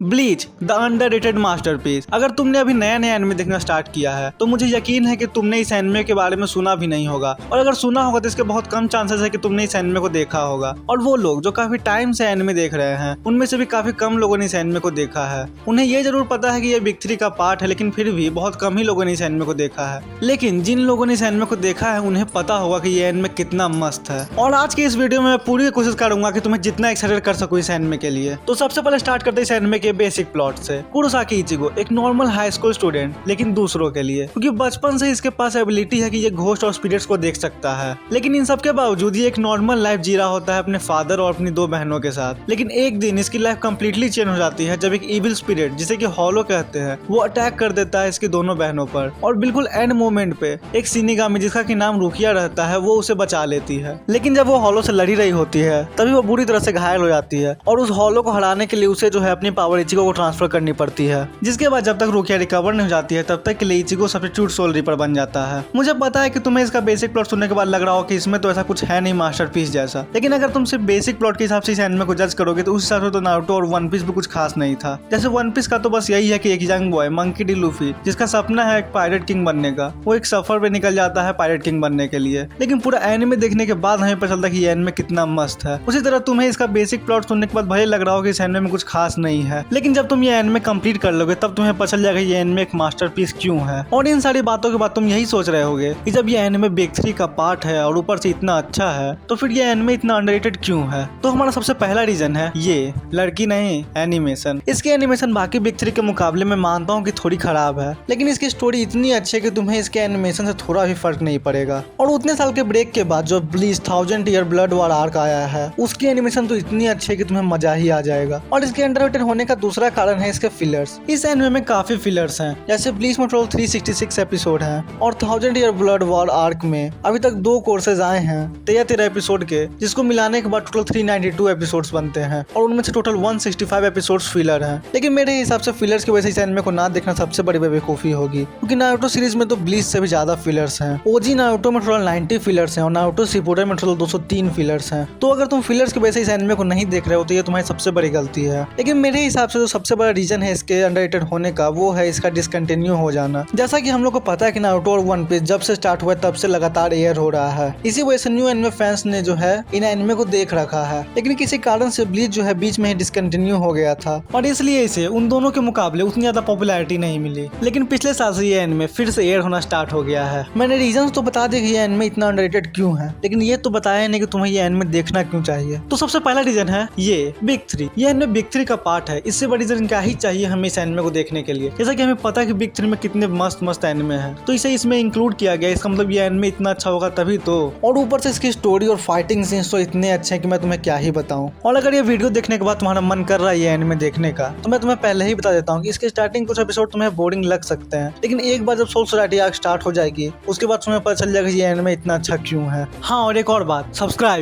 Bleach the underrated masterpiece. अगर तुमने अभी नया नया एनिमे देखना स्टार्ट किया है तो मुझे यकीन है कि तुमने इस एनिमे के बारे में सुना भी नहीं होगा, और अगर सुना होगा तो इसके बहुत कम चांसेस है कि तुमने इस एनिमे को देखा होगा। और वो लोग जो काफी टाइम से एनिमे देख रहे हैं उनमें से भी काफी कम लोगों ने इस एनिमे को देखा है। उन्हें ये जरूर पता है कि ये बिग 3 का पार्ट है, लेकिन फिर भी बहुत कम ही लोगों ने इस एनिमे को देखा है। लेकिन जिन लोगों ने इस एनिमे को देखा है उन्हें पता होगा कि ये एनिमे कितना मस्त है। और आज की इस वीडियो में मैं पूरी कोशिश करूंगा कि तुम्हें जितना एक्साइटेड कर सकूं इस एनिमे के लिए। तो सबसे पहले स्टार्ट करते हैं इस एनिमे के बेसिक प्लॉट से। कुरोसाकी इचिगो एक नॉर्मल हाई स्कूल स्टूडेंट, लेकिन दूसरों के लिए, क्योंकि बचपन से इसके पास एबिलिटी है कि ये घोस्ट और स्पिरिट्स को देख सकता है। लेकिन इन सब के बावजूद ये एक नॉर्मल लाइफ जी रहा होता है अपने फादर और अपनी 2 बहनों के साथ। लेकिन एक दिन इसकी लाइफ कंप्लीटली चेंज हो जाती है जब एक इविल स्पिरिट, जिसे कि हॉलो कहते हैं, वो अटैक कर देता है इसकी दोनों बहनों पर। और बिल्कुल एंड मोमेंट पे एक शिनिगामी जिसका कि नाम रुकिया रहता है वो उसे बचा लेती है। लेकिन जब वो हॉलो से लड़ी रही होती है तभी वो बुरी तरह से घायल हो जाती है, और उस हॉलो को हराने के लिए उसे जो है अपनी पावर इचिगो को ट्रांसफर करनी पड़ती है। जिसके बाद जब तक रुकिया रिकवर नहीं हो जाती है तब तक के लिए इचिगो सब्स्टिट्यूट सोल रिपर बन जाता है। मुझे पता है कि तुम्हें इसका बेसिक प्लॉट सुनने के बाद लग रहा हो कि इसमें तो ऐसा कुछ है नहीं मास्टरपीस जैसा, लेकिन अगर तुम सिर्फ बेसिक प्लॉट के हिसाब से इस एनिमे को जज करोगे तो उस हिसाब से तो नारुतो और वन पीस भी कुछ खास नहीं था। जैसे वन पीस का तो बस यही है कि एक young boy monkey D Luffy, जिसका सपना है एक पायरेट किंग बनने का, वो एक सफर पे निकल जाता है पायरेट किंग बनने के लिए। लेकिन पूरा एनिमे देखने के बाद हमें पता चलता है कि ये एनिमे कितना मस्त है। उसी तरह तुम्हें इसका बेसिक प्लॉट सुनने के बाद भले लग रहा हो कि इस एनिमे में कुछ खास नहीं है, लेकिन जब तुम ये एनिमे कंप्लीट कर लोगे तब तुम्हें पता चल जाएगा ये एनिमे एक मास्टरपीस क्यों है। और इन सारी बातों के बाद तुम यही सोच रहे होगे कि जब ये एनिमे बिग 3 का पार्ट है और ऊपर से इतना अच्छा है तो फिर ये एनिमे इतना अंडररेटेड क्यों है। तो हमारा सबसे पहला रीजन है ये लड़की नहीं, एनिमेशन। इसकी एनिमेशन बाकी बिग 3 के मुकाबले में मानता हूँ कि थोड़ी खराब है, लेकिन इसकी स्टोरी इतनी अच्छी है कि तुम्हें इसके एनिमेशन से थोड़ा भी फर्क नहीं पड़ेगा। और उतने साल के ब्रेक के बाद जो bleach 1000 year blood war arc आया है उसकी एनिमेशन तो इतनी अच्छी है कि तुम्हें मजा ही आ जाएगा। और इसके अंडररेटेड होने का दूसरा कारण है इसके फिलर्स। इस एनिमे में काफी फिलर्स हैं, जैसे ब्लीच में टोटल 366 एपिसोड हैं, और 1000 ईयर ब्लड वॉर आर्क में अभी तक 2 कोर्सेज आए हैं 13 एपिसोड के, जिसको मिलाने के बाद टोटल 392 एपिसोड्स बनते हैं, और उनमें से टोटल 165 एपिसोड्स फिलर हैं। लेकिन मेरे हिसाब से फिलर्स की वजह से इस एनिमे को ना देखना सबसे बड़ी बेवकूफी होगी, क्योंकि नारुतो सीरीज में तो ब्लीच से भी ज्यादा फिलर्स हैं। ओजी नारुतो में टोटल 90 फिलर्स हैं और नारुतो शिपुडेन में टोटल 203 फिलर्स हैं। तो अगर तुम फिलर्स की वजह से इस एनिमे को नहीं देख रहे हो तो ये तुम्हारी सबसे बड़ी गलती है। लेकिन मेरे हिसाब से जो सबसे बड़ा रीजन है इसके अंडररेटेड होने का वो है इसका डिसकंटिन्यू हो जाना। जैसा कि हम लोग को पता है कि नारुतो और वन पीस जब से स्टार्ट हुआ तब से लगातार एयर हो रहा है। इसी वजह से न्यू एनिमे फैंस ने जो है इन एनिमे को देख रखा है, लेकिन किसी कारण से ब्लीच जो है बीच में ही डिसकंटिन्यू हो गया था, और इसलिए इसे उन दोनों के मुकाबले उतनी ज्यादा पॉपुलैरिटी नहीं मिली। लेकिन पिछले साल से ये एनिमे फिर से एयर होना स्टार्ट हो गया है। मैंने रीजन तो बता दिया कि ये एनिमे इतना अंडररेटेड क्यों है, लेकिन ये तो बताया नहीं कि तुम्हें ये एनिमे देखना क्यों चाहिए। तो सबसे पहला रीजन है ये बिग 3। ये एनिमे बिग 3 का पार्ट है, इससे बड़ी रीजन क्या ही चाहिए हमें इस एनिमे को देखने के लिए। जैसा कि हमें पता है कि बिग 3 में कितने मस्त मस्त एनिमे हैं, तो इसे इसमें इंक्लूड किया गया। इसका मतलब ये एनिमे इतना अच्छा होगा तभी तो। और ऊपर से इसकी स्टोरी और फाइटिंग सीन्स तो इतने अच्छे हैं कि मैं तुम्हें क्या ही बताऊं। और अगर ये वीडियो देखने के बाद तुम्हारा मन कर रहा है ये एनिमे देखने का, तो मैं तुम्हें पहले ही बता देता हूँ कि इसके स्टार्टिंग कुछ एपिसोड तुम्हें बोरिंग लग सकते हैं, लेकिन एक बार जब सोल सोसाइटी आर्क स्टार्ट हो जाएगी उसके बाद तुम्हें पता चल जाएगा ये एनिमे इतना अच्छा क्यों है। हाँ, और एक और बात, सब्सक्राइब